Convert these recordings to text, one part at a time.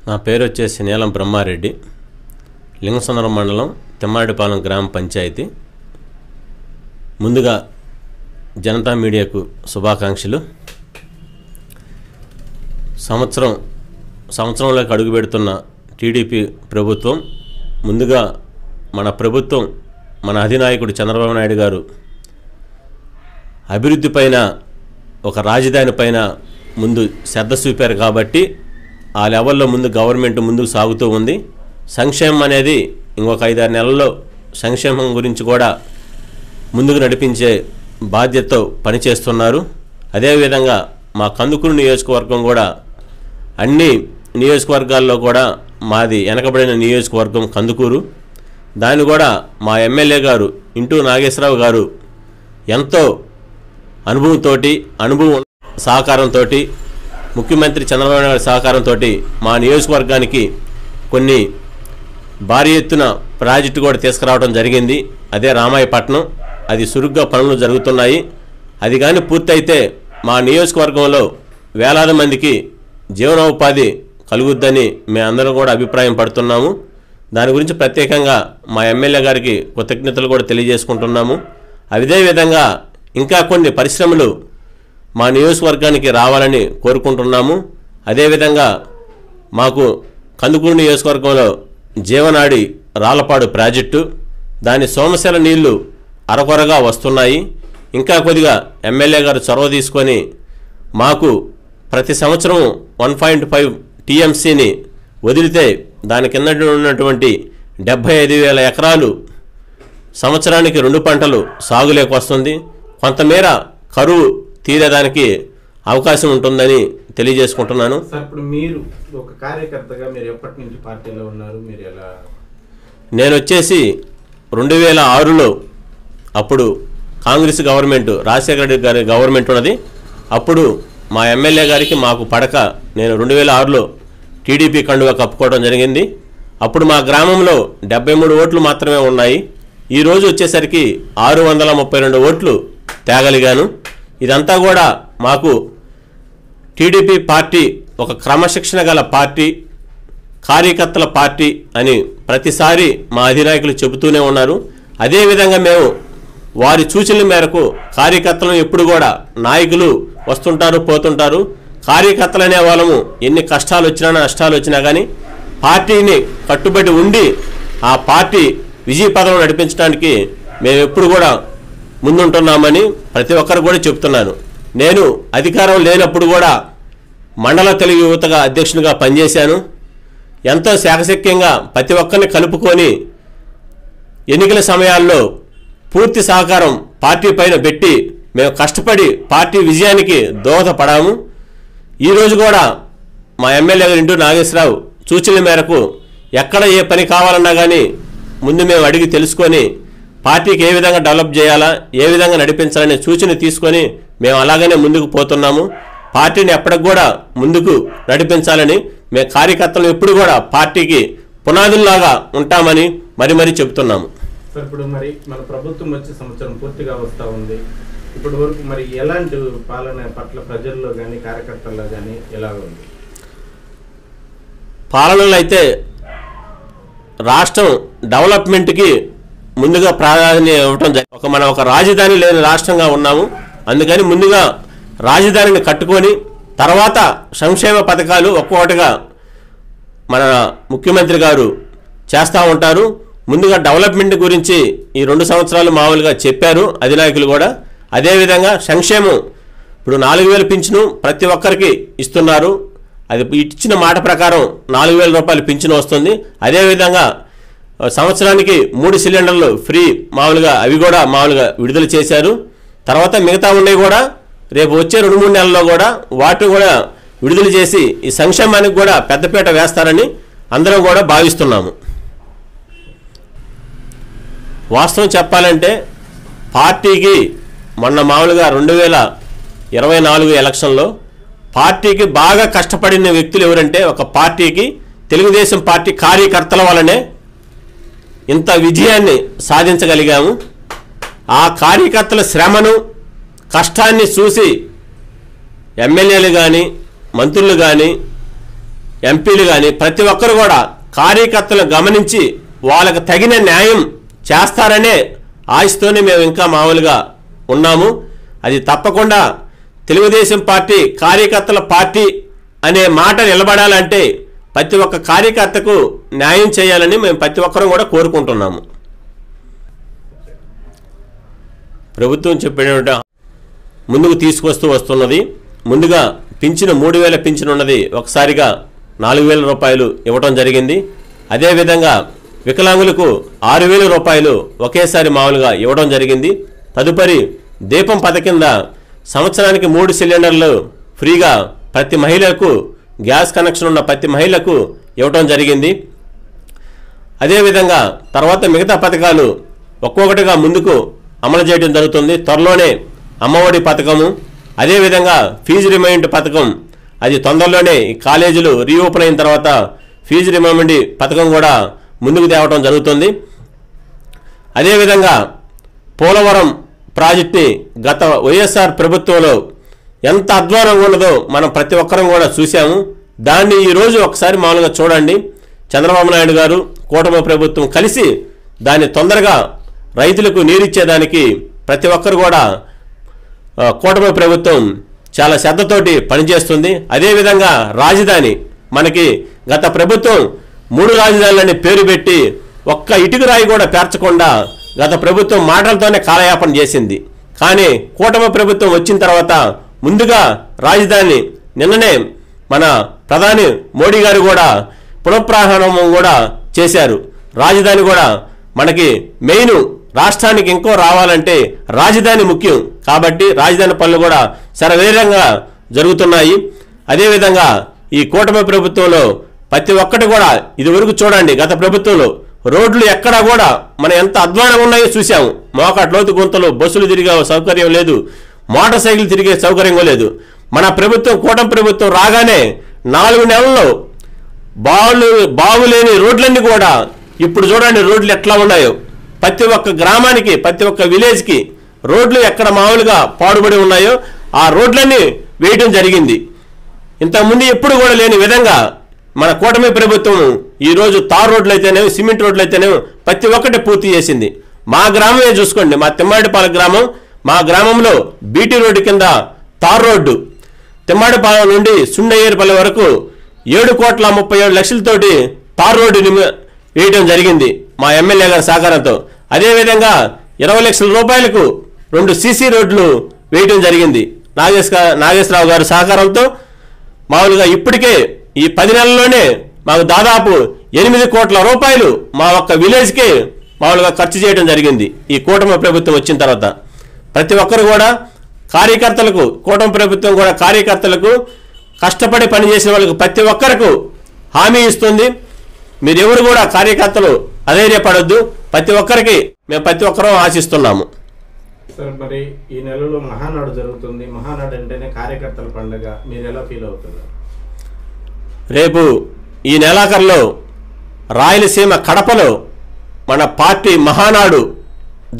నా పేరు వచ్చేసి నీలం బ్రహ్మారెడ్డి, లింగసంద్రం మండలం తిమ్మారెడ్డిపాలెం గ్రామ పంచాయతీ. ముందుగా జనతా మీడియాకు శుభాకాంక్షలు. సంవత్సరంలోకి అడుగు పెడుతున్న టీడీపీ ప్రభుత్వం, ముందుగా మన ప్రభుత్వం, మన అధినాయకుడు చంద్రబాబు నాయుడు గారు అభివృద్ధి పైన, ఒక రాజధాని పైన ముందు శ్రద్ధ చూపారు కాబట్టి ఆ లెవెల్లో ముందు గవర్నమెంట్ ముందుకు సాగుతూ ఉంది. సంక్షేమం అనేది ఇంకొక 5-6 నెలల్లో సంక్షేమం గురించి కూడా ముందుకు నడిపించే బాధ్యతతో పనిచేస్తున్నారు. అదేవిధంగా మా కందుకూరు నియోజకవర్గం కూడా అన్ని నియోజకవర్గాల్లో కూడా మాది వెనకబడిన నియోజకవర్గం కందుకూరు. దాన్ని కూడా మా ఎమ్మెల్యే గారు ఇంటూ నాగేశ్వరరావు గారు ఎంతో అనుభవం సహకారంతో, ముఖ్యమంత్రి చంద్రబాబు నాయుడు సహకారంతో మా నియోజకవర్గానికి కొన్ని భారీ ఎత్తున ప్రాజెక్టు కూడా తీసుకురావడం జరిగింది. అదే రామాయపట్నం. అది సురుగ్గా పనులు జరుగుతున్నాయి. అది కానీ పూర్తయితే మా నియోజకవర్గంలో వేలాది మందికి జీవనోపాధి కలుగుద్దని మేమందరం కూడా అభిప్రాయం పడుతున్నాము. దాని గురించి ప్రత్యేకంగా మా ఎమ్మెల్యే గారికి కృతజ్ఞతలు కూడా తెలియజేసుకుంటున్నాము. అదేవిధంగా ఇంకా కొన్ని పరిశ్రమలు మా నియోజకవర్గానికి రావాలని కోరుకుంటున్నాము. అదేవిధంగా మాకు కందుకూరు నియోజకవర్గంలో జీవనాడి రాళ్లపాడు ప్రాజెక్టు, దాని సోమశిల నీళ్లు అరకొరగా వస్తున్నాయి. ఇంకా కొద్దిగా ఎమ్మెల్యే గారు చొరవ తీసుకొని మాకు ప్రతి సంవత్సరం 1.5 టీఎంసీని వదిలితే దాని కింద ఉన్నటువంటి 75,000 ఎకరాలు సంవత్సరానికి 2 పంటలు సాగులేకి వస్తుంది. కొంతమేర కరువు తీరేదానికి అవకాశం ఉంటుందని తెలియజేసుకుంటున్నాను. సార్, ఇప్పుడు మీరు ఒక కార్యకర్తగా మీరు ఎప్పటి నుంచి పార్టీలో ఉన్నారు? మీరు ఎలా? నేను వచ్చేసి 2006లో అప్పుడు కాంగ్రెస్ గవర్నమెంట్, రాజశేఖర రెడ్డి గారి గవర్నమెంట్ ఉన్నది. అప్పుడు మా ఎమ్మెల్యే గారికి మాకు పడక నేను 2006లో టీడీపీ కండువా కప్పుకోవడం జరిగింది. అప్పుడు మా గ్రామంలో 73 ఓట్లు మాత్రమే ఉన్నాయి. ఈరోజు వచ్చేసరికి 632 ఓట్లు తేగలిగాను. ఇదంతా కూడా మాకు టీడీపీ పార్టీ ఒక క్రమశిక్షణ గల పార్టీ, కార్యకర్తల పార్టీ అని ప్రతిసారి మా అధినాయకులు చెబుతూనే ఉన్నారు. అదేవిధంగా మేము వారి సూచనల మేరకు కార్యకర్తలను ఎప్పుడు కూడా, నాయకులు వస్తుంటారు పోతుంటారు, కార్యకర్తలు అనే వాళ్ళము ఎన్ని కష్టాలు వచ్చినా నష్టాలు వచ్చినా కానీ పార్టీని కట్టుబడి ఉండి ఆ పార్టీ విజయ పదం నడిపించడానికి మేము ఎప్పుడు కూడా ముందుంటున్నామని ప్రతి ఒక్కరు కూడా చెప్తున్నాను. నేను అధికారం లేనప్పుడు కూడా మండల తెలుగు యువతగా అధ్యక్షునిగా పనిచేశాను. ఎంతో శాఖశక్యంగా ప్రతి ఒక్కరిని కలుపుకొని ఎన్నికల సమయాల్లో పూర్తి సహకారం పార్టీ పైన పెట్టి మేము కష్టపడి పార్టీ విజయానికి దోహదపడాము. ఈరోజు కూడా మా ఎమ్మెల్యే గారు ఇంటూ నాగేశ్వరరావు సూచనల మేరకు ఎక్కడ ఏ పని కావాలన్నా కానీ ముందు మేము అడిగి తెలుసుకొని పార్టీకి ఏ విధంగా డెవలప్ చేయాలా, ఏ విధంగా నడిపించాలనే సూచన తీసుకొని మేము అలాగనే ముందుకు పోతున్నాము. పార్టీని ఎప్పటికి కూడా ముందుకు నడిపించాలని మేము కార్యకర్తలు ఎప్పుడు కూడా పార్టీకి పునాదుల్లాగా ఉంటామని మరీ చెబుతున్నాము. సార్, ఇప్పుడు మరి మన ప్రభుత్వం వచ్చే సంవత్సరం పూర్తిగా వస్తూ ఉంది. ఇప్పటి వరకు మరి ఎలాంటి పాలన పట్ల ప్రజల్లో కానీ కార్యకర్తల్లో కానీ ఎలా ఉంది? పాలనలో అయితే రాష్ట్రం డెవలప్మెంట్కి ముందుగా ప్రాధాన్యత ఇవ్వటం జరిగింది. మనం ఒక రాజధాని లేని రాష్ట్రంగా ఉన్నాము. అందుకని ముందుగా రాజధానిని కట్టుకొని తర్వాత సంక్షేమ పథకాలు ఒక్కొక్కటిగా మన ముఖ్యమంత్రి గారు చేస్తూ ఉంటారు. ముందుగా డెవలప్మెంట్ గురించి ఈ 2 సంవత్సరాలు మామూలుగా చెప్పారు అధినాయకులు కూడా. అదేవిధంగా సంక్షేమం, ఇప్పుడు 4,000 పింఛను ప్రతి ఒక్కరికి ఇస్తున్నారు. అది ఇచ్చిన మాట ప్రకారం 4,000 రూపాయలు పింఛను వస్తుంది. అదేవిధంగా సంవత్సరానికి 3 సిలిండర్లు ఫ్రీ మామూలుగా అవి కూడా మామూలుగా విడుదల చేశారు. తర్వాత మిగతా ఉన్నాయి కూడా రేపు వచ్చే 2-3 నెలల్లో కూడా వాటిని కూడా విడుదల చేసి ఈ సంక్షేమానికి కూడా పెద్దపీట వేస్తారని అందరం కూడా భావిస్తున్నాము. వాస్తవం చెప్పాలంటే పార్టీకి మొన్న మామూలుగా 2024 ఎలక్షన్లో పార్టీకి బాగా కష్టపడిన వ్యక్తులు ఎవరంటే, ఒక పార్టీకి తెలుగుదేశం పార్టీ కార్యకర్తల వల్లనే ఇంత విజయాన్ని సాధించగలిగాము. ఆ కార్యకర్తల శ్రమను, కష్టాన్ని చూసి ఎమ్మెల్యేలు కానీ మంత్రులు కానీ ఎంపీలు కానీ ప్రతి ఒక్కరు కూడా కార్యకర్తలను గమనించి వాళ్ళకు తగిన న్యాయం చేస్తారనే ఆశతోనే మేము ఇంకా మామూలుగా ఉన్నాము. అది తప్పకుండా తెలుగుదేశం పార్టీ కార్యకర్తల పార్టీ అనే మాట నిలబడాలంటే ప్రతి ఒక్క కార్యకర్తకు న్యాయం చేయాలని మేము ప్రతి ఒక్కరూ కూడా కోరుకుంటున్నాము. ప్రభుత్వం చెప్పినట్టు ముందుకు తీసుకొస్తూ వస్తున్నది. ముందుగా పింఛను 3,000 పింఛను ఉన్నది ఒకసారిగా 4,000 రూపాయలు ఇవ్వటం జరిగింది. అదేవిధంగా వికలాంగులకు 6,000 రూపాయలు ఒకేసారి మామూలుగా ఇవ్వడం జరిగింది. తదుపరి దీపం పథకం కింద సంవత్సరానికి 3 సిలిండర్లు ఫ్రీగా ప్రతి మహిళకు గ్యాస్ కనెక్షన్ ఉన్న ప్రతి మహిళకు ఇవ్వటం జరిగింది. అదేవిధంగా తర్వాత మిగతా పథకాలు ఒక్కొక్కటిగా ముందుకు అమలు చేయడం జరుగుతుంది. త్వరలోనే అమ్మఒడి పథకము, అదేవిధంగా ఫీజు రిమైండ్ పథకం, అది తొందరలోనే కాలేజీలు రీఓపెన్ అయిన తర్వాత ఫీజు రిమైండ్ పథకం కూడా ముందుకు తేవడం జరుగుతుంది. అదేవిధంగా పోలవరం ప్రాజెక్టుని గత వైఎస్ఆర్ ప్రభుత్వంలో ఎంత అధ్వానంగా ఉన్నదో మనం ప్రతి ఒక్కరం కూడా చూసాము. దాన్ని ఈరోజు ఒకసారి మామూలుగా చూడండి. చంద్రబాబు నాయుడు గారు కూటమి ప్రభుత్వం కలిసి దాన్ని తొందరగా రైతులకు నీరిచ్చేదానికి ప్రతి ఒక్కరు కూడా కూటమి ప్రభుత్వం చాలా శ్రద్ధతోటి పనిచేస్తుంది. అదేవిధంగా రాజధాని మనకి గత ప్రభుత్వం 3 రాజధానులని పేరు పెట్టి ఒక్క ఇటుక రాయి కూడా పేర్చకుండా గత ప్రభుత్వం మాటలతోనే కాలయాపన చేసింది. కానీ కూటమి ప్రభుత్వం వచ్చిన తర్వాత ముందుగా రాజధాని నిన్ననే మన ప్రధాని మోడీ గారు కూడా పునఃప్రారంభం కూడా చేశారు. రాజధాని కూడా మనకి మెయిన్ రాష్ట్రానికి ఇంకో రావాలంటే రాజధాని ముఖ్యం కాబట్టి రాజధాని పనులు కూడా శరవేగంగా జరుగుతున్నాయి. అదేవిధంగా ఈ కూటమి ప్రభుత్వంలో ప్రతి ఒక్కటి కూడా ఇదివరకు చూడండి, గత ప్రభుత్వంలో రోడ్లు ఎక్కడా కూడా మనం ఎంత అధ్వానంగా ఉన్నాయో చూసాము. మోకాట్ లోతు గుంతలు, బస్సులు తిరిగే సౌకర్యం లేదు, మోటార్ సైకిల్ తిరిగే సౌకర్యం లేదు. మన ప్రభుత్వం కూటమి ప్రభుత్వం రాగానే 4 నెలల్లో బాగులేని రోడ్లన్నీ కూడా ఇప్పుడు చూడండి రోడ్లు ఎట్లా ఉన్నాయో. ప్రతి ఒక్క గ్రామానికి ప్రతి ఒక్క విలేజ్కి రోడ్లు ఎక్కడ మామూలుగా పాడుబడి ఉన్నాయో ఆ రోడ్లన్నీ వేయడం జరిగింది. ఇంతకుముందు ఎప్పుడు కూడా లేని విధంగా మన కూటమి ప్రభుత్వం ఈరోజు తార్ రోడ్లు అయితేనేమో సిమెంట్ రోడ్లు అయితేనేమో ప్రతి ఒక్కటి పూర్తి చేసింది. మా గ్రామమే చూసుకోండి, మా తిమ్మాడిపాలెం గ్రామం, మా గ్రామంలో బీటీ రోడ్డు కింద తార్ రోడ్డు తిమ్మాడిపాలెం నుండి సుండయ్యేరుపల్లి వరకు 7,37,00,000తోటి తార్ రోడ్డు వేయడం జరిగింది మా ఎమ్మెల్యే గారి సహకారంతో. అదేవిధంగా 20 లక్షల రూపాయలకు 2 సీసీ రోడ్లు వేయడం జరిగింది నాగేశ్వరరావు గారి సహకారంతో. మామూలుగా ఇప్పటికే ఈ 10 నెలల్లోనే మాకు దాదాపు 8 కోట్ల రూపాయలు మా ఒక్క విలేజ్కే మామూలుగా ఖర్చు చేయడం జరిగింది ఈ కూటమి ప్రభుత్వం వచ్చిన తర్వాత. ప్రతి ఒక్కరు కూడా కార్యకర్తలకు, కూటమి ప్రభుత్వం కూడా కార్యకర్తలకు, కష్టపడి పనిచేసిన వాళ్ళకు ప్రతి ఒక్కరికి హామీ ఇస్తుంది. మీరెవరు కూడా కార్యకర్తలు అధైర్యపడొద్దు, ప్రతి ఒక్కరికి మేము ప్రతి ఒక్కరూ ఆశిస్తున్నాము. సార్, మరి ఈ నెలలో మహానాడు జరుగుతుంది. మహానాడు అంటేనే కార్యకర్తల పండుగ, మీరు ఎలా ఫీల్ అవుతున్నారు? రేపు ఈ నెలాఖరులో రాయలసీమ కడపలో మన పార్టీ మహానాడు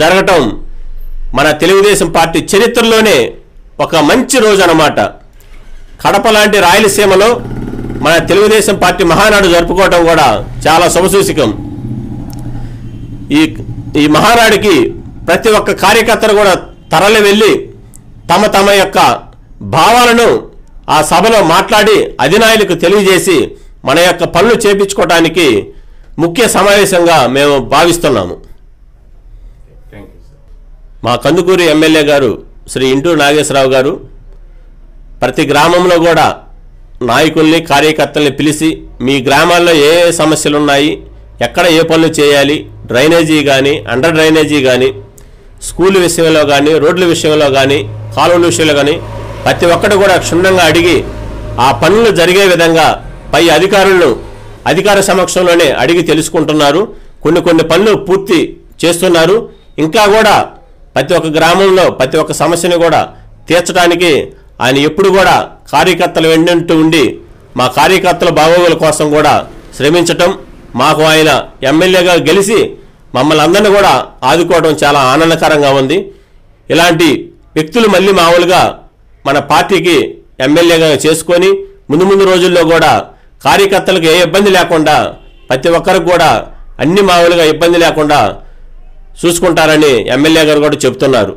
జరగటం మన తెలుగుదేశం పార్టీ చరిత్రలోనే ఒక మంచి రోజు అన్నమాట. కడప లాంటి రాయలసీమలో మన తెలుగుదేశం పార్టీ మహానాడు జరుపుకోవడం కూడా చాలా శుభసూచకం. ఈ మహానాడికి ప్రతి ఒక్క కార్యకర్తలు కూడా తరలి వెళ్ళి తమ యొక్క భావాలను ఆ సభలో మాట్లాడి అధినాయులకు తెలియజేసి మన యొక్క పనులు చేపించుకోవడానికి ముఖ్య సమావేశంగా మేము భావిస్తున్నాము. మా కందుకూరు ఎమ్మెల్యే గారు శ్రీ ఇంటూరు నాగేశ్వరరావు గారు ప్రతి గ్రామంలో కూడా నాయకుల్ని, కార్యకర్తల్ని పిలిచి మీ గ్రామాల్లో ఏ సమస్యలు ఉన్నాయి, ఎక్కడ ఏ పనులు చేయాలి, డ్రైనేజీ కానీ, అండర్ డ్రైనేజీ కానీ, స్కూల్ విషయంలో కానీ, రోడ్ల విషయంలో కానీ, కాలువల విషయంలో కానీ ప్రతి ఒక్కటి కూడా క్షుణ్ణంగా అడిగి ఆ పనులు జరిగే విధంగా పై అధికార సమక్షంలోనే అడిగి తెలుసుకుంటున్నారు. కొన్ని పనులు పూర్తి చేస్తున్నారు. ఇంకా కూడా ప్రతి ఒక్క గ్రామంలో ప్రతి ఒక్క సమస్యని కూడా తీర్చడానికి ఆయన ఎప్పుడు కూడా కార్యకర్తలు వెంటూ ఉండి మా కార్యకర్తల బాగోగుల కోసం కూడా శ్రమించటం, మాకు ఆయన ఎమ్మెల్యేగా గెలిచి మమ్మల్ని అందరినీ కూడా ఆదుకోవడం చాలా ఆనందకరంగా ఉంది. ఇలాంటి వ్యక్తులు మళ్ళీ మామూలుగా మన పార్టీకి ఎమ్మెల్యేగా చేసుకొని ముందు రోజుల్లో కూడా కార్యకర్తలకు ఏ ఇబ్బంది లేకుండా ప్రతి ఒక్కరికి కూడా అన్ని మామూలుగా ఇబ్బంది లేకుండా చూసుకుంటారని ఎమ్మెల్యే గారు కూడా చెప్తున్నారు.